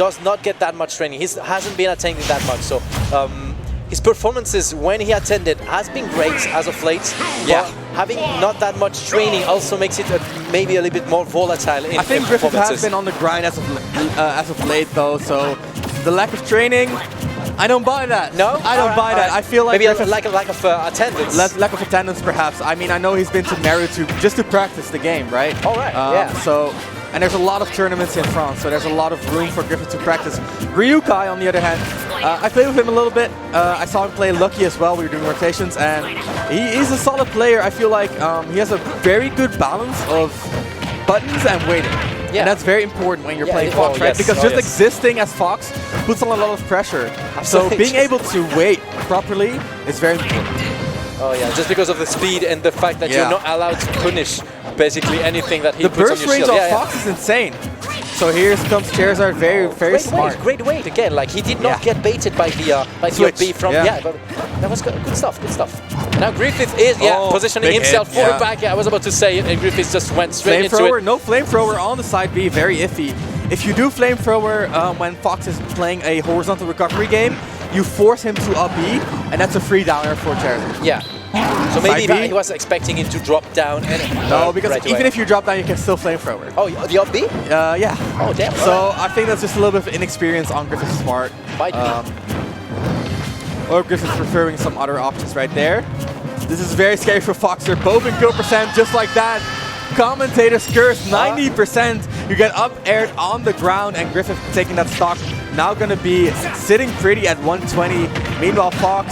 does not get that much training. He hasn't been attending that much, so his performances when he attended has been great as of late. Yeah. But having not that much training also makes it maybe a little bit more volatile in I think Griffith performances. has been on the grind as of late though, so the lack of training, I don't buy that. No? I don't buy that. I feel like maybe Griffith, lack of attendance. lack of attendance perhaps. I mean, I know he's been to Meru just to practice the game, right? All right, yeah. So, and there's a lot of tournaments in France, so there's a lot of room for Griffith to practice. RyuKai, on the other hand, I played with him a little bit. I saw him play Lucky as well. We were doing rotations, and he's a solid player. I feel like he has a very good balance of buttons and waiting. Yeah. And that's very important when you're playing Fox, right? Yes. Because just existing as Fox puts on a lot of pressure. Absolutely. So being able to wait properly is very important. Oh yeah, just because of the speed and the fact that you're not allowed to punish basically anything that he puts on your shield. The burst range of Fox is insane. So here comes Charizard, very smart. Great wait again. Like he did not get baited by the B from but that was good stuff. Now Griffith is positioning himself for a back. I was about to say it, and Griffith just went straight into it. No flamethrower on the side B, very iffy. If you do flamethrower when Fox is playing a horizontal recovery game, you force him to up B, and that's a free downer for Charizard. Yeah. So maybe he was expecting him to drop down. And no, because even if you drop down, you can still flamethrower. Oh, the up B? Yeah. Oh, damn. So I think that's just a little bit of inexperience on Griffith's part. Or Griffith's preferring some other options right there. This is very scary for Fox. They're both in kill percent just like that. Commentator's curse, 90%. You get up aired on the ground, and Griffith taking that stock. Now going to be sitting pretty at 120. Meanwhile, Fox,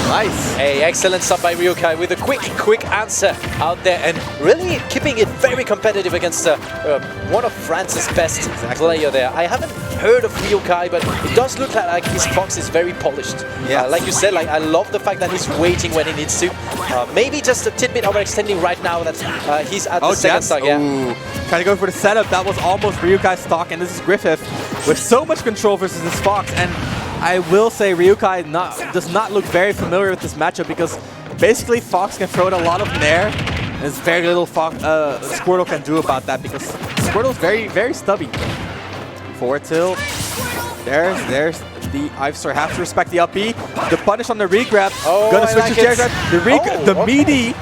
nice. Hey, excellent stuff by RyuKai with a quick answer out there, and really keeping it very competitive against one of France's best player there. I haven't heard of RyuKai, but it does look like his Fox is very polished. Yeah. Like you said, like I love the fact that he's waiting when he needs to. Maybe just a tidbit overextending right now that he's at the second stock. Yeah. Trying to go for the setup. That was almost RyuKai's stock, and this is Griffith with so much control versus this Fox. And I will say RyuKai does not look very familiar with this matchup, because basically Fox can throw it a lot of Nair. There's very little Squirtle can do about that, because Squirtle's very stubby. Forward tilt. There's the Ivysaur. Have to respect the up B. The punish on the regrab. Gonna switch to Charizard. The meaty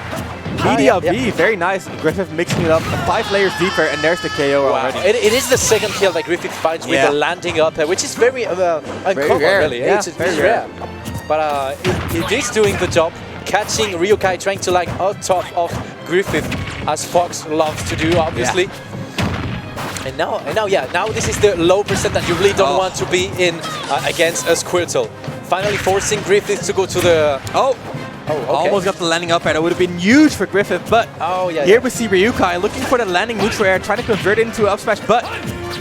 up B. Very nice. Griffith mixing it up 5 layers deeper, and there's the KO already. It is the second kill that Griffith finds with the landing up, which is very uncommon, really. Yeah, it's very rare. But it is doing the job, catching RyuKai, trying to like on top of Griffith, as Fox loves to do, obviously. And now this is the low percent that you really don't want to be in against a Squirtle. Finally forcing Griffith to go to the... Almost got the landing up air. That would have been huge for Griffith, but here we see RyuKai looking for the landing neutral air, trying to convert it into up smash, but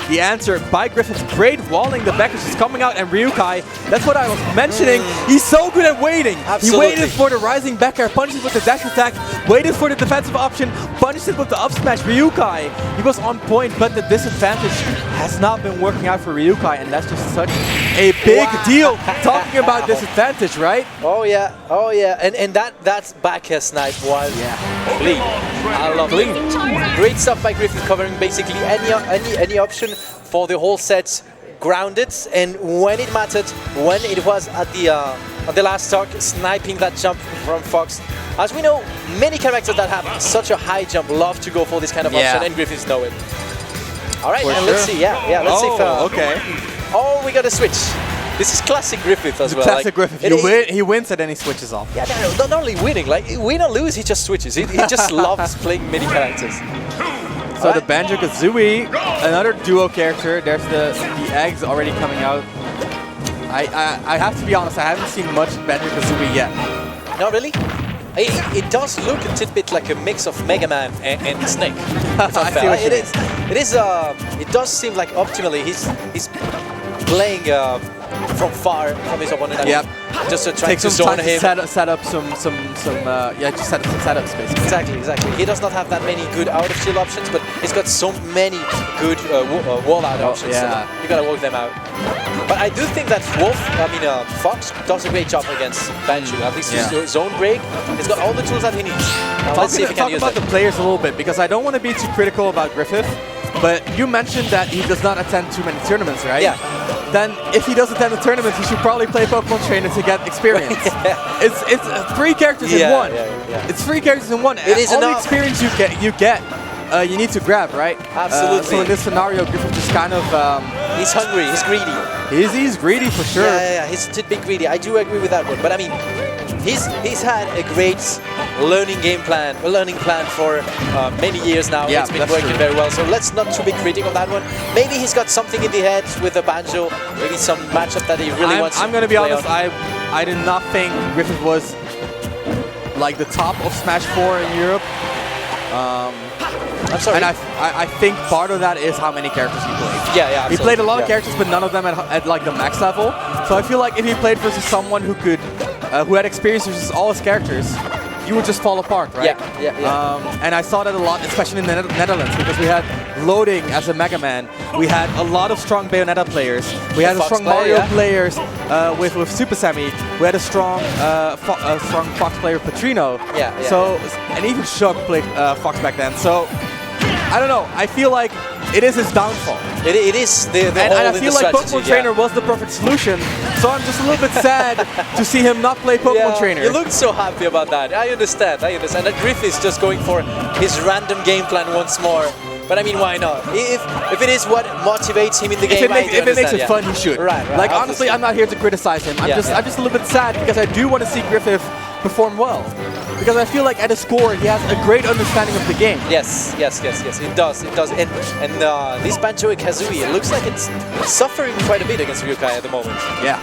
the answer by Griffith, great walling, the backers is coming out, and RyuKai, that's what I was mentioning, he's so good at waiting. Absolutely. He waited for the rising back air, punished it with the dash attack, waited for the defensive option, punished it with the up smash. RyuKai, he was on point, but the disadvantage has not been working out for RyuKai, and that's just such a big deal. Talking about disadvantage, right? Oh yeah, and that back air snipe was clean. I love it. Great stuff by Griffith, covering basically any option for the whole set, grounded, and when it mattered, when it was at the last stock, sniping that jump from Fox. As we know, many characters that have such a high jump love to go for this kind of option, and Griffiths know it. All right, let's see. Let's see if. Oh, we got a switch. This is classic Griffith as well. Classic Griffith. He wins and then he switches off. Yeah, not only winning, like win or lose, he just switches. He just loves playing mini characters. So the Banjo Kazooie, another duo character. There's the eggs already coming out. I have to be honest, I haven't seen much Banjo Kazooie yet. Not really? It does look a tidbit like a mix of Mega Man and Snake. I see what you mean. It does seem like optimally he's playing from far from his opponent. Yep. Just to try to zone him. Set up some just set up some setups basically. Exactly. He does not have that many good out of shield options, but he's got so many good wall out options. So you gotta work them out. But I do think that Fox does a great job against Banjo. At least his zone break, he's got all the tools that he needs. Now let's see if he can use Talk about the players a little bit, because I don't want to be too critical about Griffith. But you mentioned that he does not attend too many tournaments, right? Yeah. Then if he does attend the tournaments, he should probably play Poké.Trainer to get experience. It's 3 characters in one. It's 3 characters in one. It is all enough. the experience you need to grab, right? Absolutely. So in this scenario, Griffith just kind of... he's hungry, he's greedy. He's greedy for sure. Yeah, he's a bit greedy. I do agree with that one. But I mean, he's had a great learning plan for many years now. Yeah, it's been working very well. So let's not too be critical on that one. Maybe he's got something in the head with the Banjo. Maybe some matchup that he really wants. I'm gonna be honest. I did not think Griffith was like the top of Smash 4 in Europe. I'm sorry. And I think part of that is how many characters he played. Yeah, absolutely. He played a lot of characters, but none of them at like the max level. So I feel like if he played versus someone who could, who had experience versus all his characters, you would just fall apart, right? Yeah. And I saw that a lot, especially in the Netherlands, because we had Loading as a Mega Man. We had a lot of strong Bayonetta players. We had strong Mario players with Super Sammy. We had a strong Fox player, Patrino. So, and even Shock played Fox back then. So, I don't know. I feel like it is his downfall. It is the and I feel like Poké.Trainer was the perfect solution. So I'm just a little bit sad to see him not play Poké.Trainer. You looked so happy about that. I understand. And Griffith is just going for his random game plan once more. But I mean, why not? If it is what motivates him in the game, if it makes it fun, he should. Right. Like honestly, I'm not here to criticize him. I'm just a little bit sad because I do want to see Griffith perform well. Because I feel like at his core, he has a great understanding of the game. Yes. It does. And this Banjo-Kazooie, it looks like it's suffering quite a bit against RyuKai at the moment. Yeah.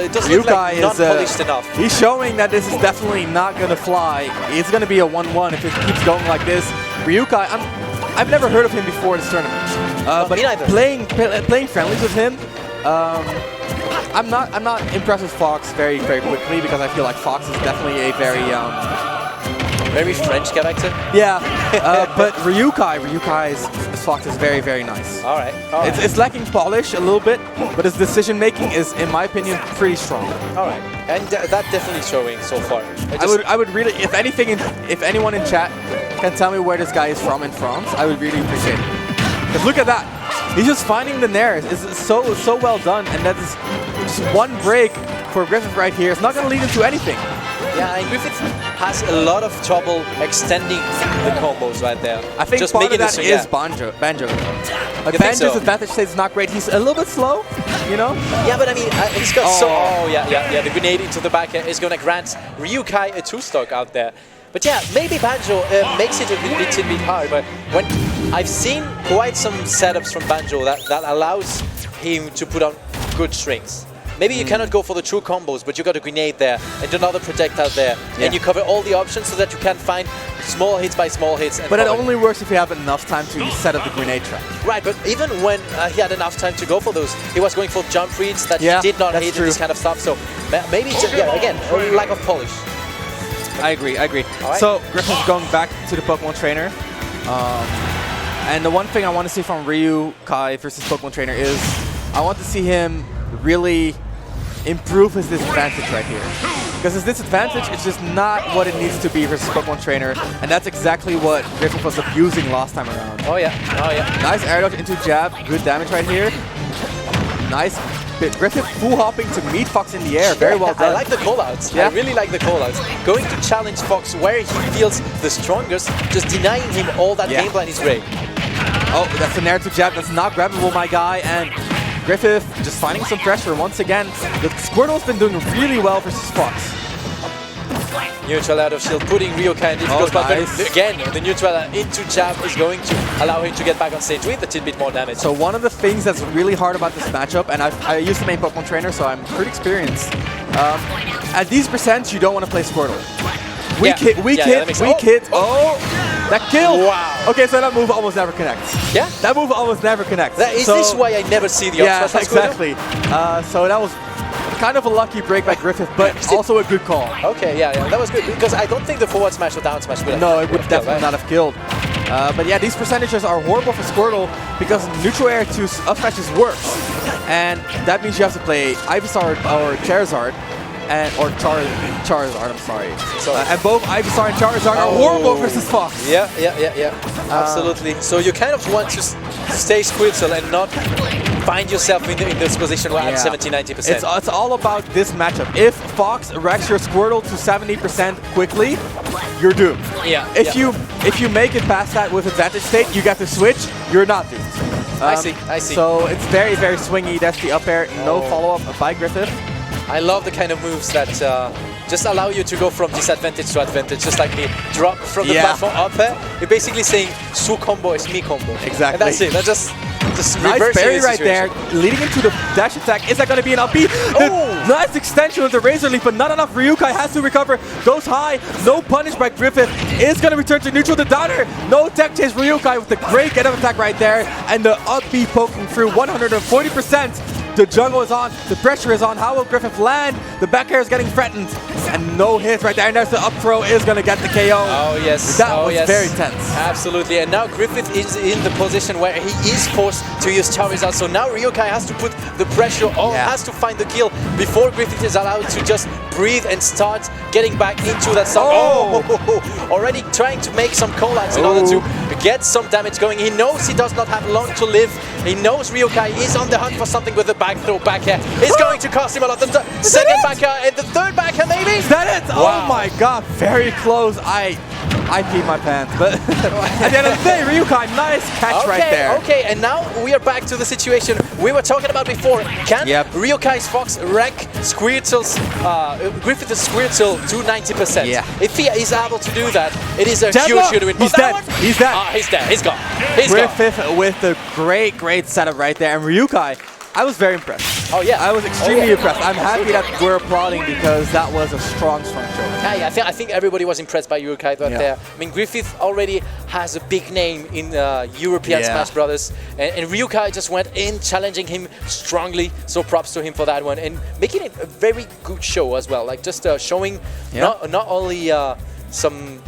It doesn't look like not polished enough. He's showing that this is definitely not going to fly. It's going to be a 1-1 if it keeps going like this. RyuKai, I've never heard of him before this tournament. But me neither. Playing friendlies with him, I'm not impressed with Fox very quickly because I feel like Fox is definitely a very French character. Yeah, but RyuKai's Fox is very nice. All right. It's lacking polish a little bit, but his decision making is, in my opinion, pretty strong. All right, and that definitely showing so far. I would really, if anyone in chat can tell me where this guy is from in France, I would really appreciate it. Because look at that. He's just finding the nairs. It's so well done, and that is just one break for Griffith right here. It's not going to lead into anything. Yeah, and Griffith has a lot of trouble extending the combos right there. I think just part of that is Banjo. Like Banjo's advantage state is not great. He's a little bit slow, you know? Yeah, but I mean, he's got yeah. The grenade into the back is going to grant RyuKai a 2-stock out there. But yeah, maybe Banjo makes it a little bit hard, but when I've seen quite some setups from Banjo that allows him to put on good strings. Maybe you cannot go for the true combos, but you got a grenade there and another projectile there, and you cover all the options so that you can find small hits by small hits. And but it only works if you have enough time to set up the grenade trap. Right, but even when he had enough time to go for those, he was going for jump reads that he did not hit and this kind of stuff. So maybe, again, a lack of polish. I agree. Right. So Griffith's going back to the Poké.Trainer. And the one thing I want to see from RyuKai versus Poké.Trainer is I want to see him really improve his disadvantage right here. Because his disadvantage is just not what it needs to be versus Poké.Trainer, and that's exactly what Griffith was abusing last time around. Oh yeah. Nice air dodge into jab, good damage right here. Nice bit. Griffith full hopping to meet Fox in the air, very well done. I like the callouts. I really like the callouts. Going to challenge Fox where he feels the strongest, just denying him all that game plan is great. Oh, that's an air to jab, that's not grabbable, my guy, and Griffith just finding some pressure once again. The Squirtle's been doing really well versus Fox. Neutral out of shield, putting RyuKai in difficult spot. But again, the neutral into jab is going to allow him to get back on stage with a little bit more damage. So one of the things that's really hard about this matchup, and I used to main Poké.Trainer, so I'm pretty experienced. At these percents, you don't want to play Squirtle. Weak hit. Oh, that kill! Wow. Okay, so that move almost never connects. Yeah? That move almost never connects. Is this why I never see the up smash? Exactly. So that was kind of a lucky break by Griffith, but also a good call. Okay, that was good, because I don't think the forward smash or down smash would have. No, it would definitely not have killed. But yeah, these percentages are horrible for Squirtle because neutral air to up smashes works. And that means you have to play Ivysaur or Charizard. or Charizard, I'm sorry. And both Ivysaur and Charizard are horrible versus Fox. Yeah. Absolutely. So you kind of want to stay Squirtle and not find yourself in this position where at 70-90%. It's all about this matchup. If Fox wrecks your Squirtle to 70% quickly, you're doomed. If you make it past that with advantage state, you get to switch, you're not doomed. I see. So it's very, very swingy. That's the up air. No follow-up by Griffith. I love the kind of moves that just allow you to go from disadvantage to advantage, just like the drop from the platform up air. You're basically saying, su combo is me combo. Exactly. And that's it. That's just nice parry right there, leading into the dash attack. Is that going to be an up B? Nice extension with the Razor Leaf, but not enough. RyuKai has to recover, goes high, no punish by Griffith. Is going to return to neutral. The downer, no tech chase. RyuKai with the great get-up attack right there, and the up B poking through 140%. The jungle is on, the pressure is on. How will Griffith land? The back air is getting threatened, and no hits right there. And there's the up throw, is going to get the KO. Oh yes, that was very tense. Absolutely, and now Griffith is in the position where he is forced to use Charizard. So now RyuKai has to put the pressure on, has to find the kill before Griffith is allowed to just breathe and start getting back into that song. Already trying to make some call-outs in order to get some damage going. He knows he does not have long to live. He knows RyuKai is on the hunt for something with the back throw back air. It's going to cost him a lot. The second back air and the third back air maybe? Is that it? Wow. Oh my god, very close. I peed my pants, but at the end of the day, RyuKai, nice catch right there. Okay, and now we are back to the situation we were talking about before. Can RyuKai's Fox wreck Squirtle's, Griffith's Squirtle to 90%? Yeah. If he is able to do that, it is a huge win. He's dead. He's dead. He's dead. He's gone. Griffith with the great setup right there, and RyuKai, I was very impressed. Oh yeah, I was extremely impressed. I'm happy that we're applauding because that was a strong show. Yeah, I think everybody was impressed by RyuKai there. I mean, Griffith already has a big name in European Smash Brothers, and RyuKai just went in, challenging him strongly. So props to him for that one, and making it a very good show as well. Like just showing not only some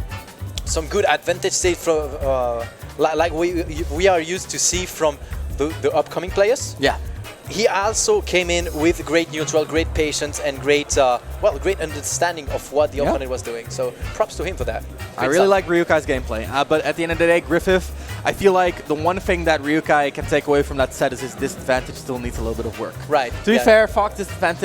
good advantage state from like we are used to see from the upcoming players. Yeah. He also came in with great neutral, great patience, and great understanding of what the opponent was doing. So props to him for that. I really like RyuKai's gameplay, but at the end of the day, Griffith, I feel like the one thing that RyuKai can take away from that set is his disadvantage still needs a little bit of work. Right. To be fair, Fox disadvantage